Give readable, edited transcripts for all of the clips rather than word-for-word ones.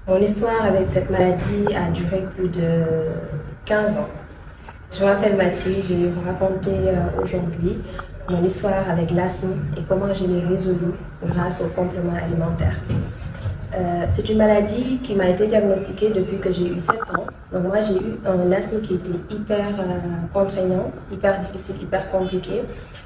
Mon histoire avec cette maladie a duré plus de 15 ans. Je m'appelle Mathilde, je vais vous raconter aujourd'hui mon histoire avec l'asthme et comment je l'ai résolue grâce aux compléments alimentaires. C'est une maladie qui m'a été diagnostiquée depuis que j'ai eu 7 ans. Donc moi j'ai eu un asthme qui était hyper contraignant, hyper difficile, hyper compliqué,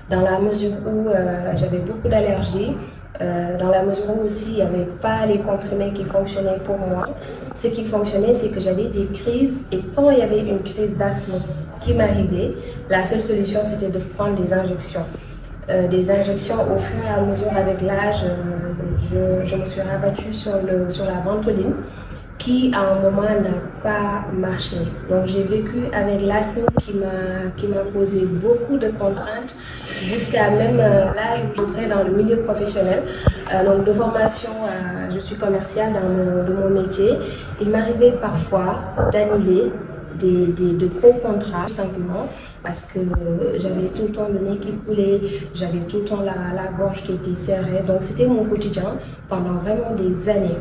dans la mesure où j'avais beaucoup d'allergies, dans la mesure où aussi il n'y avait pas les comprimés qui fonctionnaient pour moi. Ce qui fonctionnait, c'est que j'avais des crises et quand il y avait une crise d'asthme qui m'arrivait, la seule solution c'était de prendre des injections. Des injections au fur et à mesure avec l'âge, je me suis rabattue sur la ventoline qui à un moment n'a pas marché. Donc j'ai vécu avec l'asthme qui m'a posé beaucoup de contraintes jusqu'à même l'âge où j'entrais dans le milieu professionnel. Donc de formation, je suis commerciale de mon métier. Il m'arrivait parfois d'annuler de gros contrats, tout simplement, parce que j'avais tout le temps le nez qui coulait, j'avais tout le temps la gorge qui était serrée. Donc c'était mon quotidien pendant vraiment des années.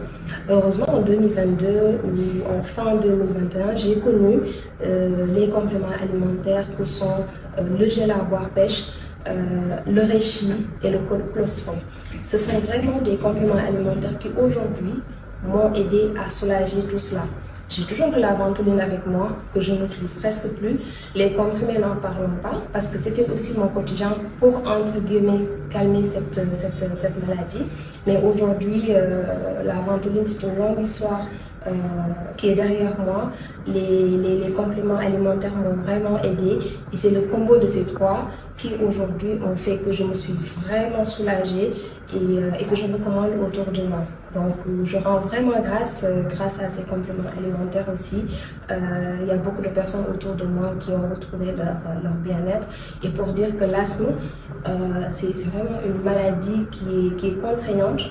Heureusement, en 2022 ou en fin 2021, j'ai connu les compléments alimentaires que sont le gel à boire pêche, le reishi et le colostrum. Ce sont vraiment des compléments alimentaires qui aujourd'hui m'ont aidé à soulager tout cela. J'ai toujours de la ventoline avec moi, que je n'utilise presque plus. Les comprimés, n'en parlons pas, parce que c'était aussi mon quotidien pour, entre guillemets, calmer cette maladie. Mais aujourd'hui, la ventoline, c'est une longue histoire qui est derrière moi. Les compléments alimentaires m'ont vraiment aidé. Et c'est le combo de ces trois qui, aujourd'hui, ont fait que je me suis vraiment soulagée et que je recommande autour de moi. Donc, je rends vraiment grâce à ces compléments alimentaires aussi. Il y a beaucoup de personnes autour de moi qui ont retrouvé leur bien-être. Et pour dire que l'asthme, c'est vraiment une maladie qui est contraignante,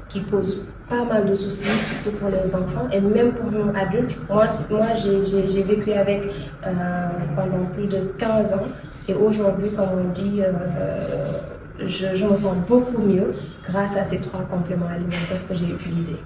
qui pose pas mal de soucis, surtout pour les enfants et même pour nous adultes. Moi j'ai vécu avec pendant plus de 15 ans et aujourd'hui, comme on dit, je me sens beaucoup mieux grâce à ces trois compléments alimentaires que j'ai utilisés.